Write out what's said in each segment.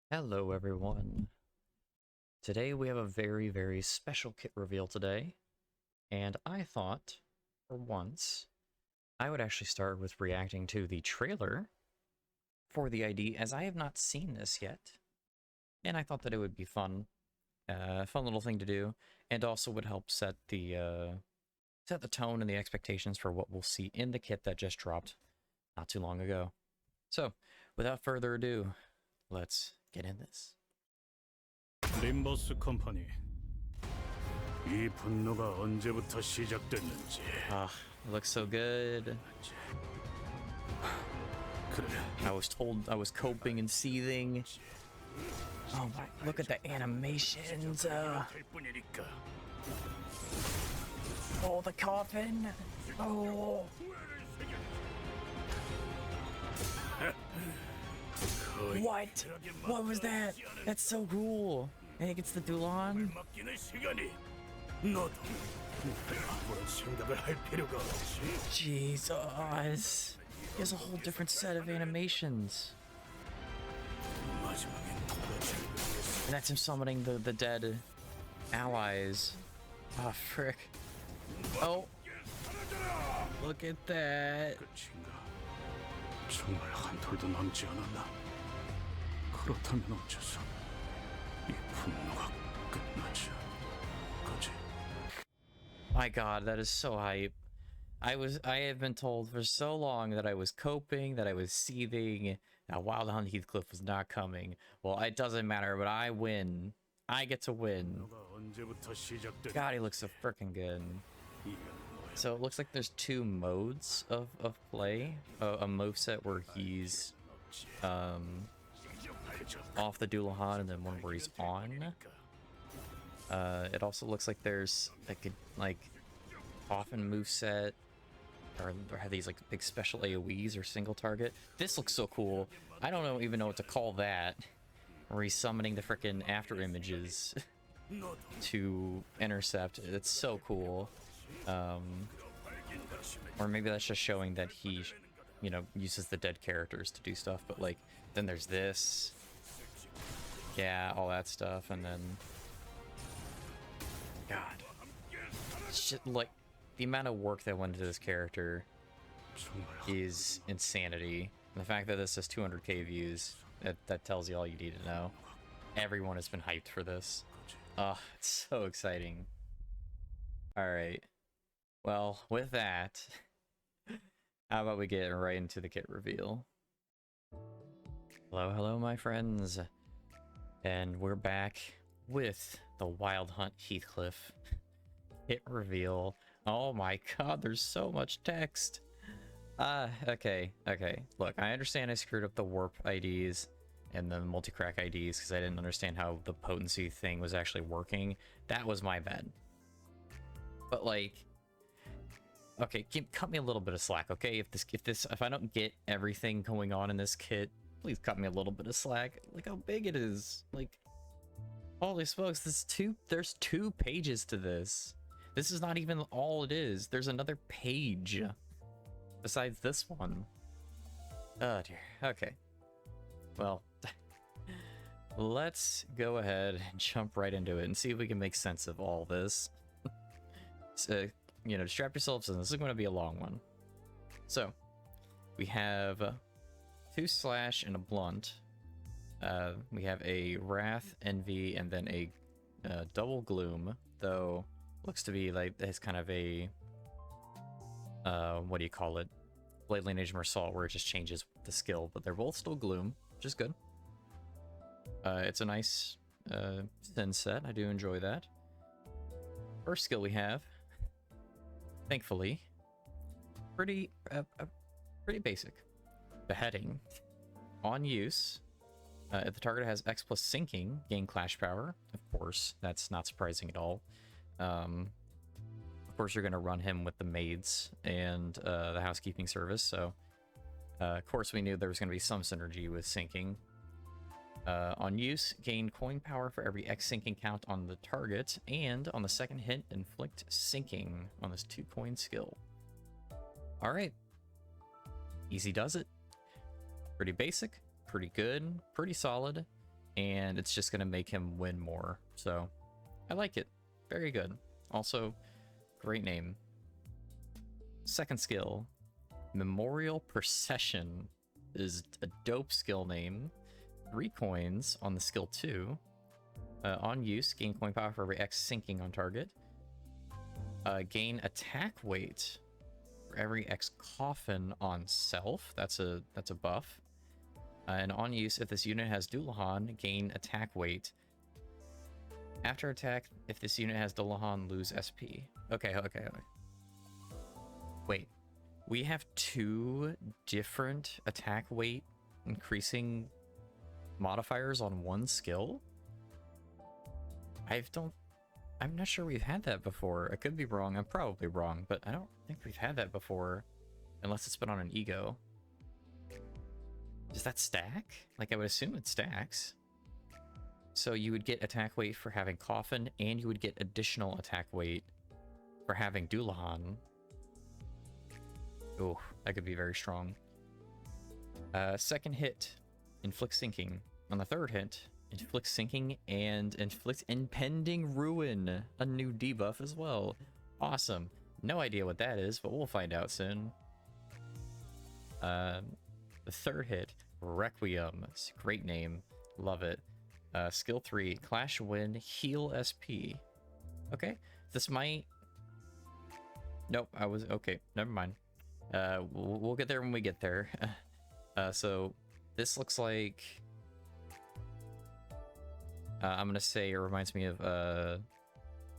Hello everyone. Today we have a very special kit reveal today, and I thought, for once, I would actually start with reacting to the trailer for the ID, as I have not seen this yet, and I thought that it would be fun, fun little thing to do, and also would help set the tone and the expectations for what we'll see in the kit that just dropped not too long ago. So, without further ado, let's get in this. 림버스 컴퍼니. 이 분노가 언제부터 시작됐는지. Ah, it looks so good. 그래. I was told I was coping and seething. Oh my, look at the animations. Oh, the coffin. Oh. What? What was that? That's so cool. And it gets the Dullahan. Jesus. He has a whole different set of animations. And that's him summoning the dead allies. Oh, frick. Oh. Look at that. 정말 한 톨도 남지 않았나? 그렇다면 어째서 이 분노가 끝나지 않을까지? My god, that is so hype. I have been told for so long that I was coping, that I was seething, that Wildhunt Heathcliff was not coming. Well, it doesn't matter, but I win. I get to win. God, he looks so freaking good. So it looks like there's two modes of play. A moveset where he's off the Dullahan, and then one where he's on. It also looks like there's like coffin moveset, or have these like big special AoEs or single target. This looks so cool. I don't even know what to call that. Where he's summoning the frickin' after images to intercept. It's so cool. Or maybe that's just showing that he, you know, uses the dead characters to do stuff. But like, then there's this. Yeah, all that stuff, and then God, shit, like the amount of work that went into this character is insanity. And the fact that this has 200k views, that tells you all you need to know. Everyone has been hyped for this. Oh, it's so exciting. All right. Well, with that, how about we get right into the kit reveal? Hello, my friends. And we're back with the Wildhunt Heathcliff kit reveal. Oh my god, there's so much text. Okay. Look, I understand I screwed up the warp IDs and the multi-crack IDs because I didn't understand how the potency thing was actually working. That was my bad. But like, okay, cut me a little bit of slack, okay? If I don't get everything going on in this kit, please cut me a little bit of slack. Look how big it is. Like, holy smokes, there's two pages to this. This is not even all it is. There's another page besides this one. Oh dear. Okay. Well, let's go ahead and jump right into it and see if we can make sense of all this. So, you know, strap yourselves in. This is going to be a long one. So, we have 2 slash and a blunt. We have a wrath, envy, and then a double gloom. Though looks to be like it's kind of a what do you call it? Blade Lineage Mersault, where it just changes the skill, but they're both still gloom, which is good. It's a nice thin set. I do enjoy that. First skill we have, thankfully, pretty basic. Beheading. On use, if the target has X plus sinking, gain clash power. Of course, that's not surprising at all. Of course, you're going to run him with the maids and the housekeeping service, so of course we knew there was going to be some synergy with sinking. On use, gain coin power for every X sinking count on the target, and on the second hit, inflict sinking on this 2 coin skill. Alright. Easy does it. Pretty basic, pretty good, pretty solid. and it's just going to make him win more. So I like it. Very good. Also, great name. Second skill, Memorial Procession, is a dope skill name. 3 coins on the skill 2. On use, gain coin power for every X sinking on target. Gain attack weight for every X coffin on self. That's a buff. And on use, if this unit has Dullahan, gain attack weight. After attack, if this unit has Dullahan, lose SP. Okay. Wait, we have 2 different attack weight increasing modifiers on one skill? I'm not sure we've had that before. I could be wrong. I'm probably wrong, but I don't think we've had that before, unless it's been on an ego. Does that stack? Like, I would assume it stacks. So you would get attack weight for having Coffin, and you would get additional attack weight for having Dullahan. Oh, that could be very strong. Second hit, inflict sinking. On the third hit, inflict sinking and inflict impending ruin, a new debuff as well. Awesome. No idea what that is, but we'll find out soon. The third hit, Requiem. It's a great name. Love it. Skill 3, Clash Win, heal SP. Okay, this might... Nope, okay, never mind. We'll get there when we get there. So this looks like... I'm gonna say it reminds me of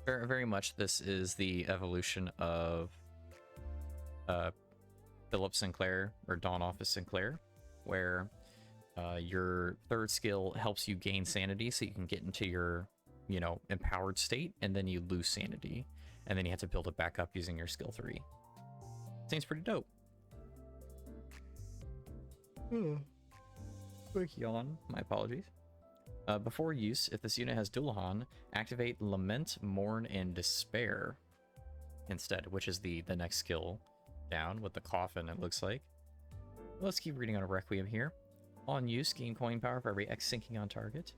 very, very much this is the evolution of Philip Sinclair, or Dawn Office Sinclair, where your third skill helps you gain sanity so you can get into your, empowered state, and then you lose sanity, and then you have to build it back up using your skill 3. Seems pretty dope. Quick yawn. My apologies. Before use, if this unit has Dullahan, activate Lament, Mourn, and Despair instead, which is the next skill down with the coffin, it looks like. Let's keep reading on a Requiem here. On use, gain coin power for every X sinking on target.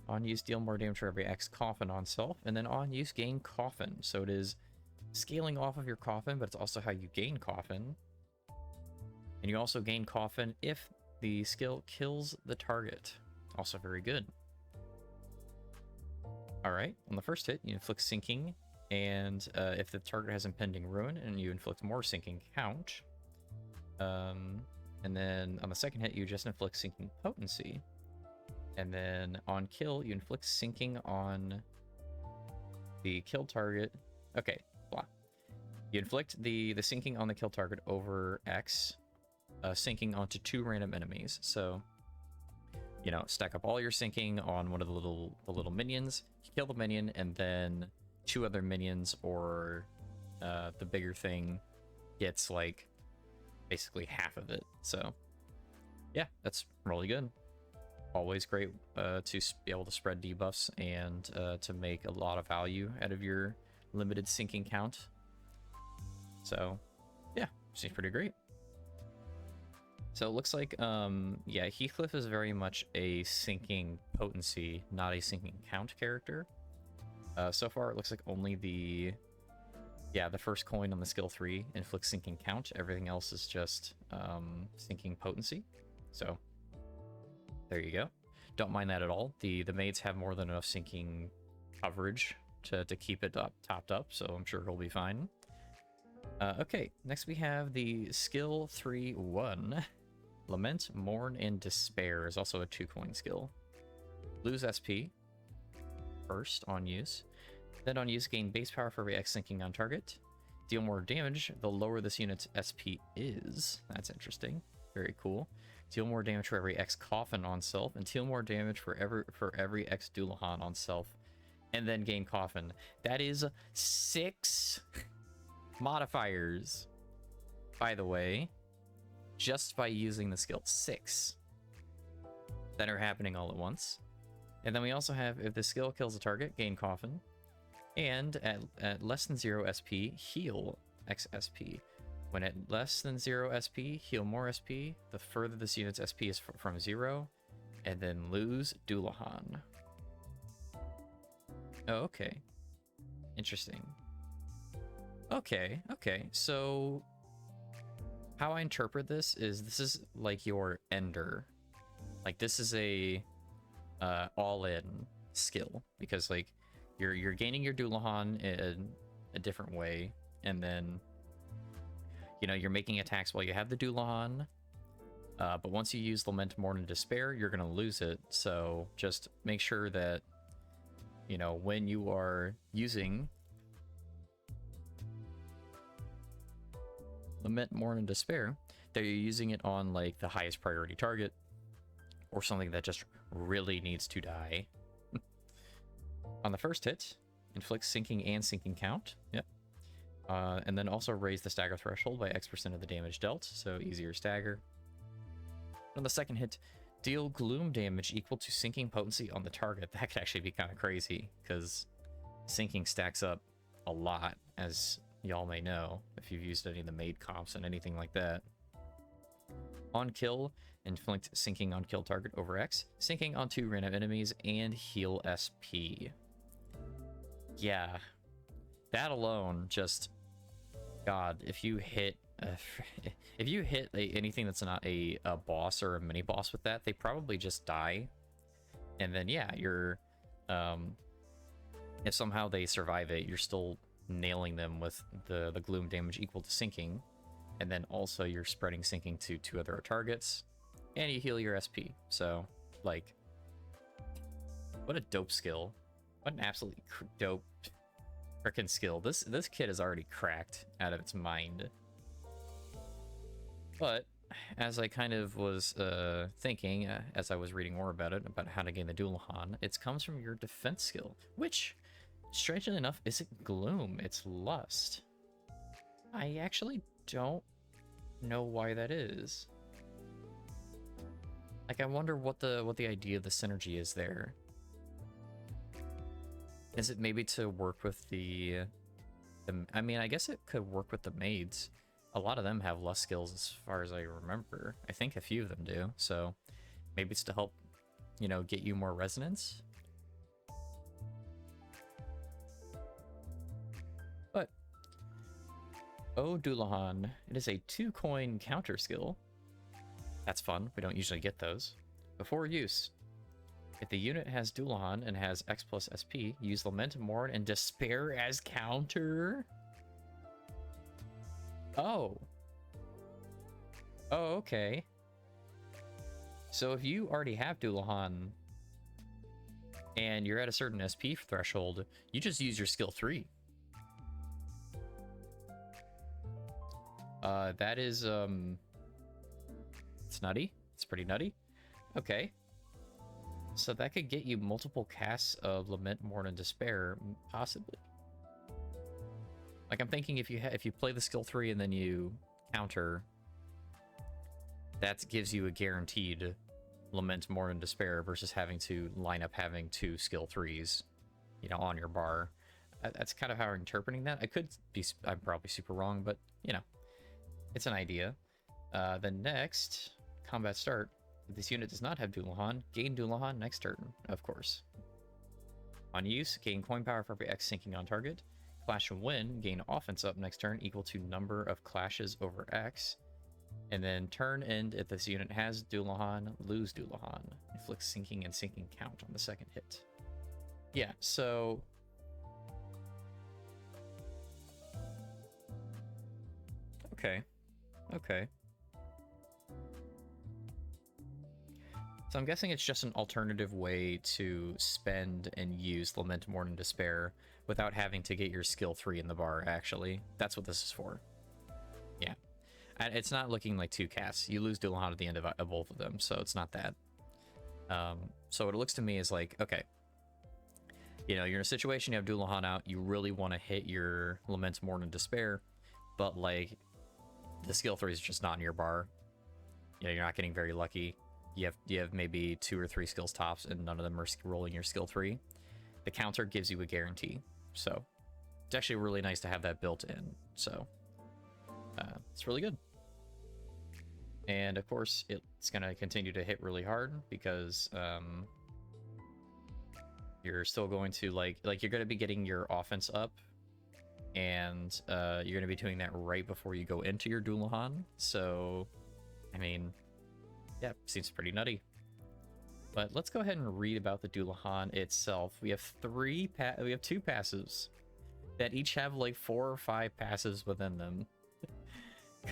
On use, deal more damage for every X coffin on self. And then on use, gain coffin. So it is scaling off of your coffin, but it's also how you gain coffin. And you also gain coffin if the skill kills the target. Also very good. Alright, on the first hit, you inflict sinking, and if the target has impending ruin, and you inflict more sinking count. And then on the second hit, you just inflict sinking potency. And then on kill, you inflict sinking on the kill target. Okay, blah. You inflict the sinking on the kill target over X, sinking onto 2 random enemies. So, stack up all your sinking on one of the little minions. You kill the minion, and then 2 other minions, or the bigger thing gets like basically half of it. So yeah, that's really good. Always great to be able to spread debuffs and to make a lot of value out of your limited sinking count. So yeah, seems pretty great. So it looks like, yeah, Heathcliff is very much a sinking potency, not a sinking count character. So far, it looks like only the first coin on the skill 3 inflicts sinking count. Everything else is just sinking potency. So there you go. Don't mind that at all. The maids have more than enough sinking coverage to keep it topped up, so I'm sure he'll be fine. Okay, next we have the skill 3-1. Lament, Mourn, and Despair is also a 2-coin skill. Lose SP first on use. Then on use, gain base power for every X sinking on target. Deal more damage the lower this unit's SP is. That's interesting. Very cool. Deal more damage for every X coffin on self, and deal more damage for every X Dullahan on self, and then gain coffin. That is 6 modifiers, by the way, just by using the skill. 6 that are happening all at once. And then we also have, if the skill kills a target, gain coffin, and at less than 0 SP, heal X SP. When at less than 0 SP, heal more SP, the further this unit's SP is from 0, and then lose Dullahan. Oh, okay. Interesting. Okay, okay. So how I interpret this is like your ender. Like this is a all-in skill, because like you're gaining your Dullahan in a different way, and then you know you're making attacks while you have the Dullahan. But once you use Lament, Mourn, and Despair, you're gonna lose it. So just make sure that you know when you are using Lament, Mourn, and Despair, that you're using it on like the highest priority target, or something that just really needs to die. On the first hit, inflict sinking and sinking count. Yep. And then also raise the stagger threshold by X% of the damage dealt, so easier stagger. On the second hit, deal gloom damage equal to sinking potency on the target. That could actually be kind of crazy, because sinking stacks up a lot, as y'all may know, if you've used any of the maid comps and anything like that. On kill, inflict sinking on kill target over X, sinking on 2 random enemies, and heal SP. Yeah, that alone just, God, if you hit anything that's not a boss or a mini boss with that, they probably just die. And then yeah, you're if somehow they survive it, you're still nailing them with the gloom damage equal to sinking, and then also you're spreading sinking to 2 other targets, and you heal your SP. So like, what a dope skill. What an absolutely dope frickin' skill. This kid is already cracked out of its mind. But as I kind of was thinking, as I was reading more about it, about how to gain the Dullahan, it comes from your defense skill, which, strangely enough, isn't Gloom, it's Lust. I actually don't know why that is. Like, I wonder what the idea of the synergy is there. Is it maybe to work with the I mean, I guess it could work with the maids. A lot of them have lust skills as far as I remember. I think a few of them do. So maybe it's to help, you know, get you more resonance. But oh, Dullahan, it is a 2-coin counter skill. That's fun. We don't usually get those. Before use, if the unit has Dullahan and has X plus SP, use Lament, Mourn, and Despair as counter. Oh. Oh, okay. So if you already have Dullahan and you're at a certain SP threshold, you just use your skill 3. That is, it's nutty. It's pretty nutty. Okay. So that could get you multiple casts of Lament, Mourn, and Despair, possibly. Like, I'm thinking if you play the skill 3 and then you counter, that gives you a guaranteed Lament, Mourn, and Despair versus having to line up having 2 skill 3s, you know, on your bar. That's kind of how I'm interpreting that. I'm probably super wrong, but, you know, it's an idea. Then next, combat start. If this unit does not have Dullahan, gain Dullahan next turn, of course. On use, gain coin power for every X sinking on target. Clash and win, gain offense up next turn equal to number of clashes over X. And then turn end, if this unit has Dullahan, lose Dullahan. Inflict sinking and sinking count on the second hit. Yeah, so okay. So I'm guessing it's just an alternative way to spend and use Lament, Mourn, and Despair without having to get your skill 3 in the bar, actually. That's what this is for. Yeah. And it's not looking like 2 casts. You lose Dullahan at the end of both of them, so it's not that. So what it looks to me is like, okay, you know, you're in a situation, you have Dullahan out, you really want to hit your Lament, Mourn, and Despair, but like, the skill 3 is just not in your bar. You know, you're not getting very lucky. You have maybe 2 or 3 skills tops, and none of them are rolling your skill 3. The counter gives you a guarantee, so it's actually really nice to have that built in. So it's really good. And of course, it's going to continue to hit really hard because you're still going to like you're going to be getting your offense up, and you're going to be doing that right before you go into your Dullahan. So, I mean, yeah, seems pretty nutty. But let's go ahead and read about the Dullahan itself. We have we have 2 passives that each have like 4 or 5 passives within them.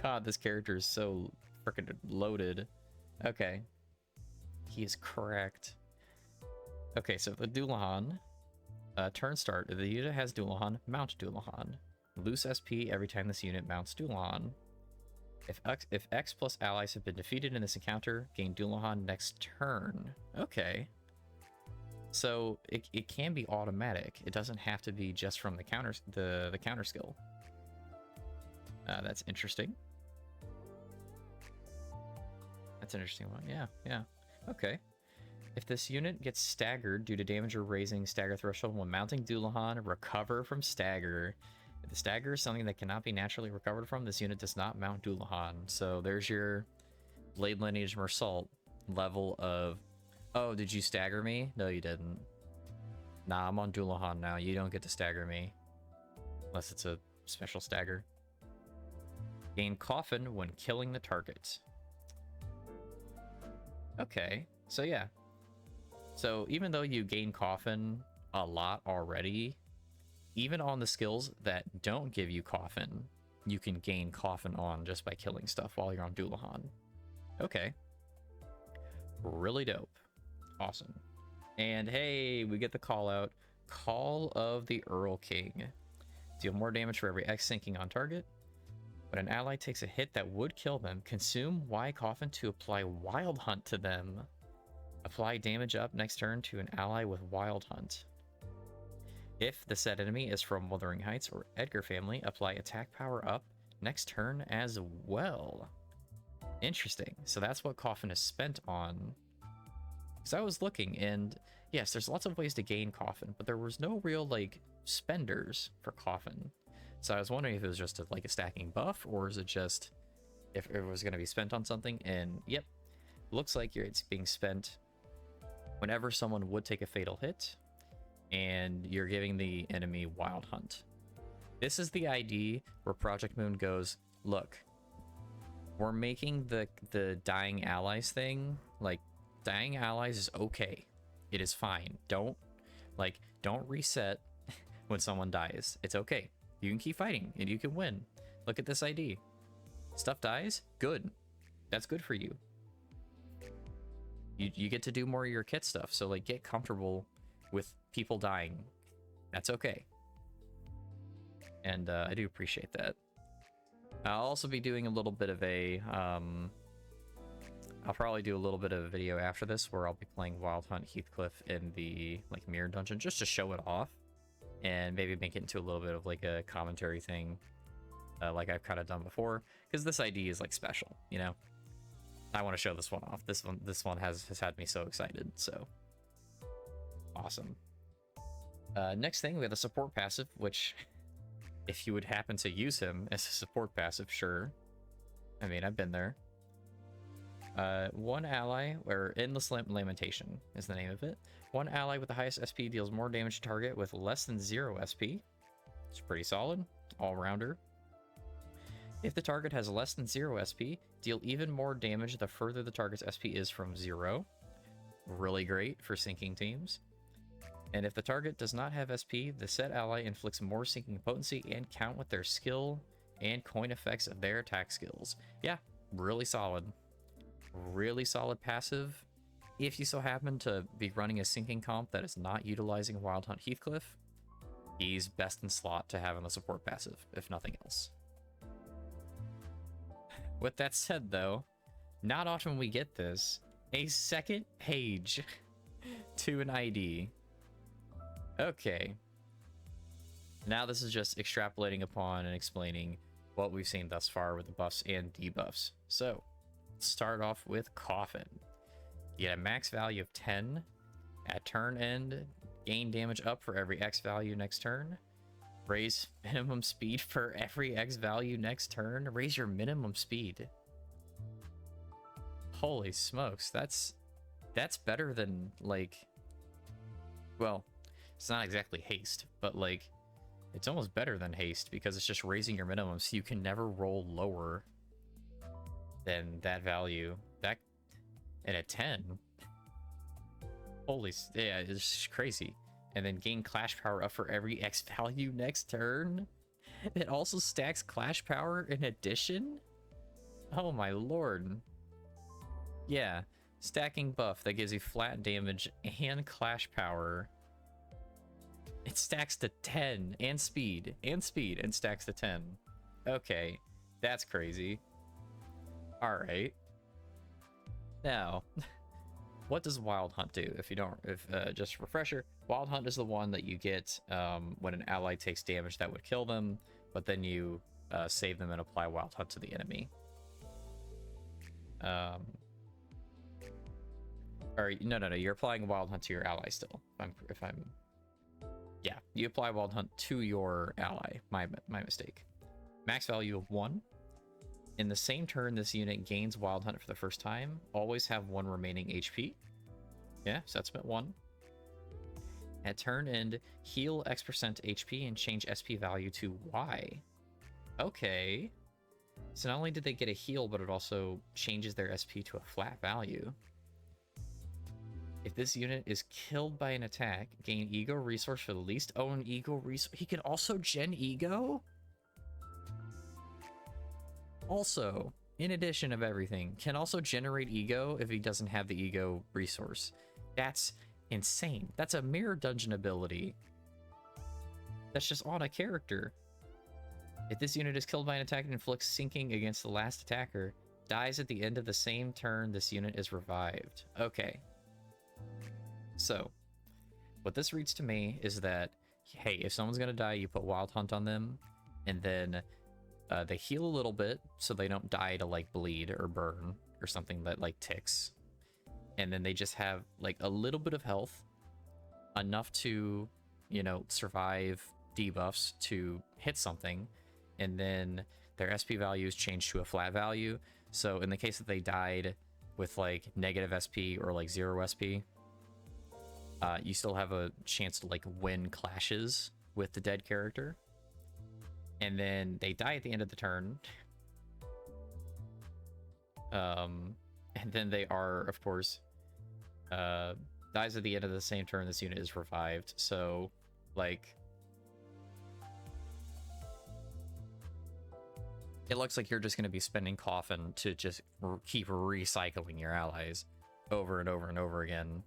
God, this character is so freaking loaded. Okay, he is correct. Okay, so the Dullahan, turn start. The unit has Dullahan, mount Dullahan. Lose SP every time this unit mounts Dullahan. If X plus allies have been defeated in this encounter, gain Dullahan next turn. Okay. So it can be automatic. It doesn't have to be just from the counter skill. That's interesting. That's an interesting one. Yeah. Okay. If this unit gets staggered due to damage or raising stagger threshold when mounting Dullahan, recover from stagger. If the stagger is something that cannot be naturally recovered from, this unit does not mount Dullahan. So there's your Blade Lineage Mersault level of, oh, did you stagger me? No, you didn't. Nah, I'm on Dullahan now. You don't get to stagger me. Unless it's a special stagger. Gain Coffin when killing the target. Okay, so yeah. So even though you gain Coffin a lot already, even on the skills that don't give you Coffin, you can gain Coffin on just by killing stuff while you're on Dullahan. Okay. Really dope. Awesome. And hey, we get the call out. Call of the Earl King. Deal more damage for every X sinking on target. When an ally takes a hit that would kill them, consume Y Coffin to apply Wildhunt to them. Apply damage up next turn to an ally with Wildhunt. If the said enemy is from Wuthering Heights or Edgar family, apply attack power up next turn as well. Interesting. So that's what Coffin is spent on. Because I was looking, and yes, there's lots of ways to gain Coffin, but there was no real like spenders for Coffin. So I was wondering if it was just like a stacking buff, or is it just if it was going to be spent on something. And yep, looks like it's being spent whenever someone would take a fatal hit, and you're giving the enemy Wildhunt. This is the ID where Project Moon goes, look, we're making the dying allies thing, like, dying allies is okay. It is fine. Don't reset when someone dies. It's okay. You can keep fighting and you can win. Look at this ID. Stuff dies? Good. That's good for you. You get to do more of your kit stuff, so like get comfortable with people dying. That's okay. And I do appreciate that. I'll also be doing a little bit of a I'll probably do a little bit of a video after this where I'll be playing Wildhunt Heathcliff in the like mirror dungeon just to show it off, and maybe make it into a little bit of like a commentary thing, like I've kind of done before, because this ID is like special, you know. I want to show this one off. This one has had me so excited. So awesome. Next thing, we have the support passive, which if you would happen to use him as a support passive, sure. I mean, I've been there. One ally, or Endless Lamentation is the name of it. One ally with the highest SP deals more damage to target with less than 0 SP. It's pretty solid. All-rounder. If the target has less than 0 SP, deal even more damage the further the target's SP is from 0. Really great for sinking teams. And if the target does not have SP, the said ally inflicts more sinking potency and count with their skill and coin effects of their attack skills. Yeah, really solid. Really solid passive. If you so happen to be running a sinking comp that is not utilizing Wildhunt Heathcliff, he's best in slot to have on the support passive, if nothing else. With that said, though, not often we get this. A second page to an ID. Okay. Now this is just extrapolating upon and explaining what we've seen thus far with the buffs and debuffs. So, let's start off with Coffin. You get a max value of 10. At turn end, gain damage up for every X value next turn. Raise minimum speed for every X value next turn. Raise your minimum speed. Holy smokes, that's better than, like, well, it's not exactly haste, but like it's almost better than haste because it's just raising your minimum, so you can never roll lower than that value. That, and a 10. Holy, yeah, it's just crazy. And then gain clash power up for every X value next turn. It also stacks clash power in addition. Oh my lord. Yeah, stacking buff that gives you flat damage and clash power. It stacks to 10 and speed and stacks to 10. Okay, that's crazy. All right. Now, what does Wildhunt do? If you don't, just refresher, Wildhunt is the one that you get when an ally takes damage that would kill them, but then you save them and apply Wildhunt to the enemy. Or no, you're applying Wildhunt to your ally still. Yeah, you apply Wildhunt to your ally. My mistake. Max value of 1. In the same turn, this unit gains Wildhunt for the first time. Always have 1 remaining HP. Yeah, so that's at 1. At turn end, heal X% HP and change SP value to Y. Okay. So not only did they get a heal, but it also changes their SP to a flat value. If this unit is killed by an attack, gain ego resource for the least own ego resource. He can also gen ego? Also, in addition of everything, can also generate ego if he doesn't have the ego resource. That's insane. That's a mirror dungeon ability. That's just on a character. If this unit is killed by an attack and inflicts sinking against the last attacker, dies at the end of the same turn, this unit is revived. Okay. So, what this reads to me is that, hey, if someone's gonna die, you put Wildhunt on them, and then they heal a little bit so they don't die to like bleed or burn or something that like ticks, and then they just have like a little bit of health, enough to, you know, survive debuffs to hit something, and then their SP values change to a flat value. So in the case that they died with like negative SP or like 0 SP, you still have a chance to like win clashes with the dead character. And then they die at the end of the turn. And then they are, of course, dies at the end of the same turn. This unit is revived. So, like, it looks like you're just going to be spending coffin to just keep recycling your allies over and over and over again.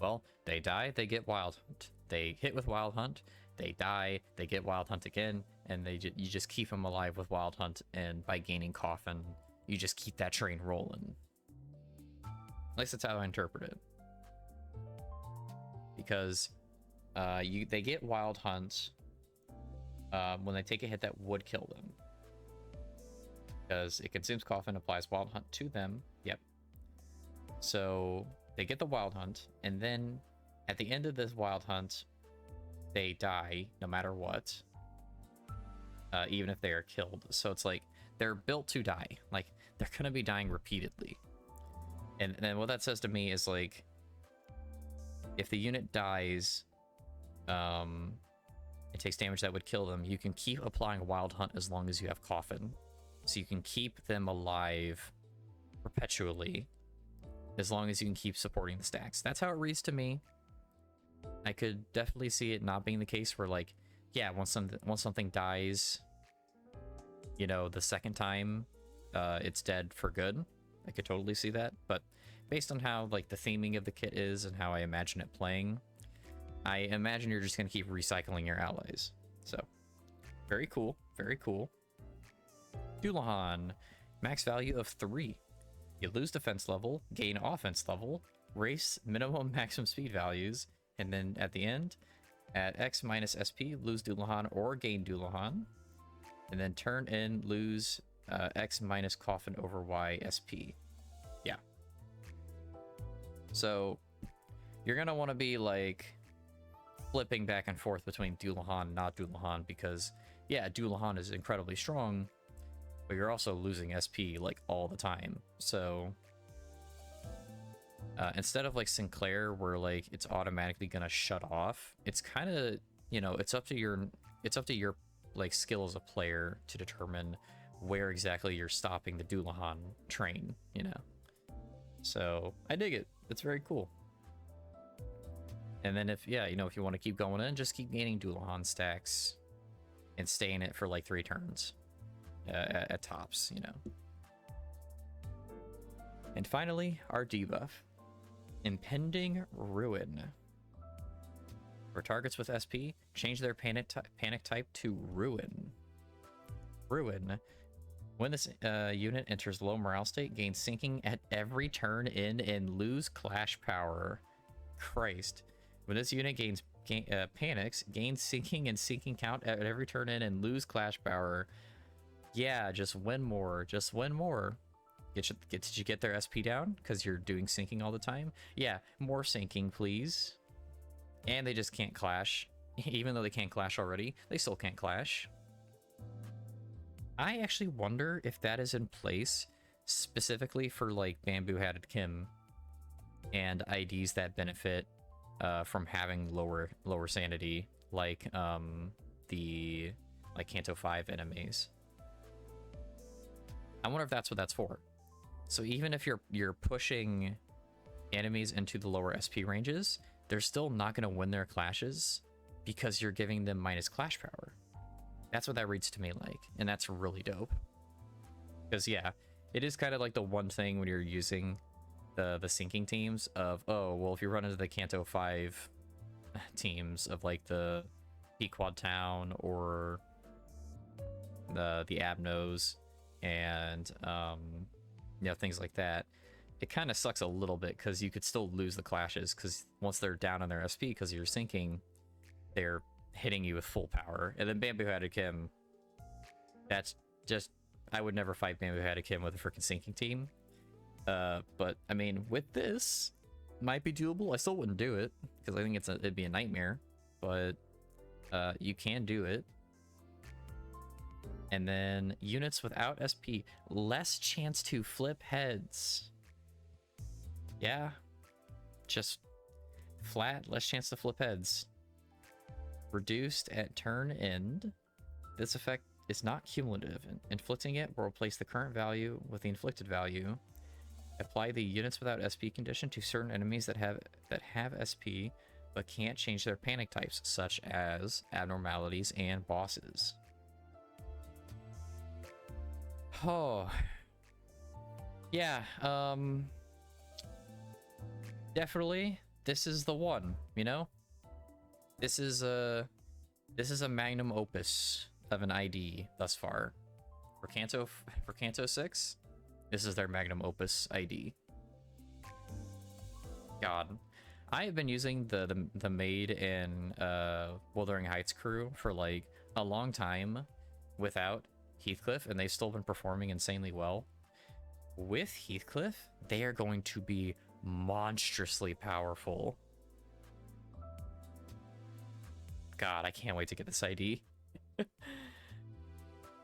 Well, they die, they get Wildhunt. They hit with Wildhunt, they die, they get Wildhunt again, and you just keep them alive with Wildhunt, and by gaining coffin, you just keep that train rolling. At least that's how I interpret it. Because they get Wildhunt when they take a hit that would kill them. Because it consumes coffin, applies Wildhunt to them. Yep. So they get the Wildhunt, and then at the end of this Wildhunt, they die no matter what, even if they are killed. So it's like they're built to die. Like, they're gonna be dying repeatedly. And then what that says to me is, like, if the unit dies, it takes damage that would kill them, you can keep applying Wildhunt as long as you have coffin. So you can keep them alive perpetually as long as you can keep supporting the stacks. That's how it reads to me. I could definitely see it not being the case where, like, yeah, once something dies, you know, the second time, it's dead for good. I could totally see that. But based on how, like, the theming of the kit is and how I imagine it playing, I imagine you're just going to keep recycling your allies. So, very cool. Very cool. Dullahan. Max value of 3. You lose defense level, gain offense level, race minimum maximum speed values, and then at the end, at X minus SP, lose Dullahan or gain Dullahan. And then turn in, lose X minus coffin over Y SP. Yeah. So, you're going to want to be, like, flipping back and forth between Dullahan and not Dullahan, because, yeah, Dullahan is incredibly strong, but you're also losing SP like all the time. So instead of like Sinclair, where like it's automatically gonna shut off, it's kind of, you know, it's up to your like skill as a player to determine where exactly you're stopping the Dullahan train, you know. So I dig it. It's very cool. And then if, yeah, you know, if you want to keep going in, just keep gaining Dullahan stacks and stay in it for like 3 turns at tops, you know. And finally, our debuff, Impending Ruin. For targets with SP, change their panic type to Ruin. Ruin. When this unit enters low morale state, gain sinking at every turn in and lose clash power. Christ. When this unit panics, gain sinking and sinking count at every turn in and lose clash power. Yeah, just win more. Just win more. Did you get their SP down? Because you're doing sinking all the time? Yeah, more sinking, please. And they just can't clash. Even though they can't clash already, they still can't clash. I actually wonder if that is in place specifically for like Bamboo Hatted Kim and IDs that benefit from having lower sanity, like the Canto 5 enemies. I wonder if that's what that's for. So even if you're pushing enemies into the lower SP ranges, they're still not going to win their clashes because you're giving them minus clash power. That's what that reads to me like, and that's really dope. Because yeah, it is kind of like the one thing when you're using the sinking teams of, oh, well, if you run into the Canto 5 teams of like the Pequod Town or the Abnos and you know, things like that, it kind of sucks a little bit because you could still lose the clashes because once they're down on their SP because you're sinking, they're hitting you with full power. And then Bamboo Hatted Kim, that's just, I would never fight Bamboo Hatted Kim with a freaking sinking team. But I mean, with this, might be doable. I still wouldn't do it because I think it'd be a nightmare, but you can do it. And then units without SP, less chance to flip heads. Yeah, just flat, less chance to flip heads. Reduced at turn end. This effect is not cumulative. Inflicting it will replace the current value with the inflicted value. Apply the units without SP condition to certain enemies that have SP but can't change their panic types, such as abnormalities and bosses. Oh, yeah. Definitely, this is the one. You know, this is a magnum opus of an ID thus far. For Canto 6, this is their magnum opus ID. God, I have been using the Maid and Wuthering Heights crew for like a long time without Heathcliff, and they've still been performing insanely well. With Heathcliff, they are going to be monstrously powerful. God, I can't wait to get this ID.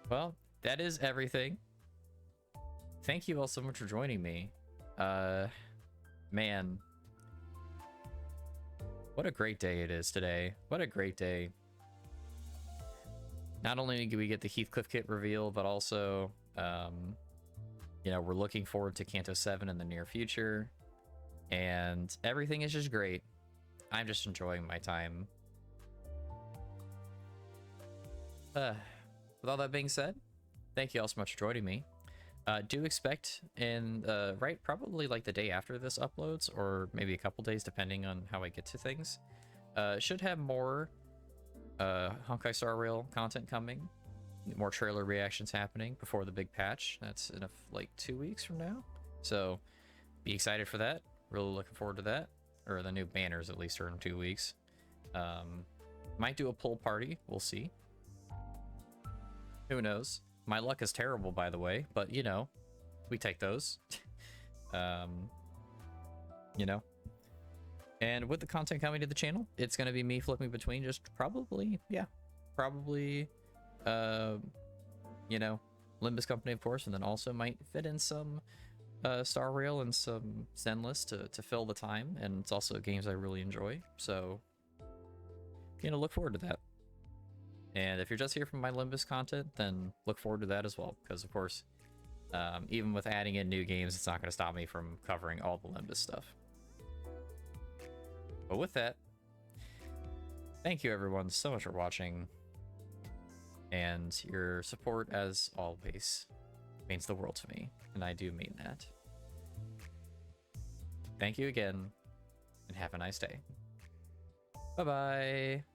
Well, that is everything. Thank you all so much for joining me. Man, what a great day it is today. What a great day. Not only do we get the Heathcliff kit reveal, but also, you know, we're looking forward to Canto 7 in the near future. And everything is just great. I'm just enjoying my time. With all that being said, thank you all so much for joining me. Do expect probably like the day after this uploads, or maybe a couple days depending on how I get to things. Should have more Honkai Star Rail content coming, more trailer reactions happening before the big patch. That's in like 2 weeks from now, so be excited for that. Really looking forward to that, or the new banners at least are in 2 weeks. Might do a pull party, we'll see. Who knows? My luck is terrible, by the way, but you know, we take those. You know. And with the content coming to the channel, it's going to be me flipping between just probably, you know, Limbus Company, of course, and then also might fit in some Star Rail and some Zenless to fill the time, and it's also games I really enjoy, so, you know, look forward to that. And if you're just here from my Limbus content, then look forward to that as well, because, of course, even with adding in new games, it's not going to stop me from covering all the Limbus stuff. But with that, thank you everyone so much for watching, and your support, as always, means the world to me, and I do mean that. Thank you again, and have a nice day. Bye-bye!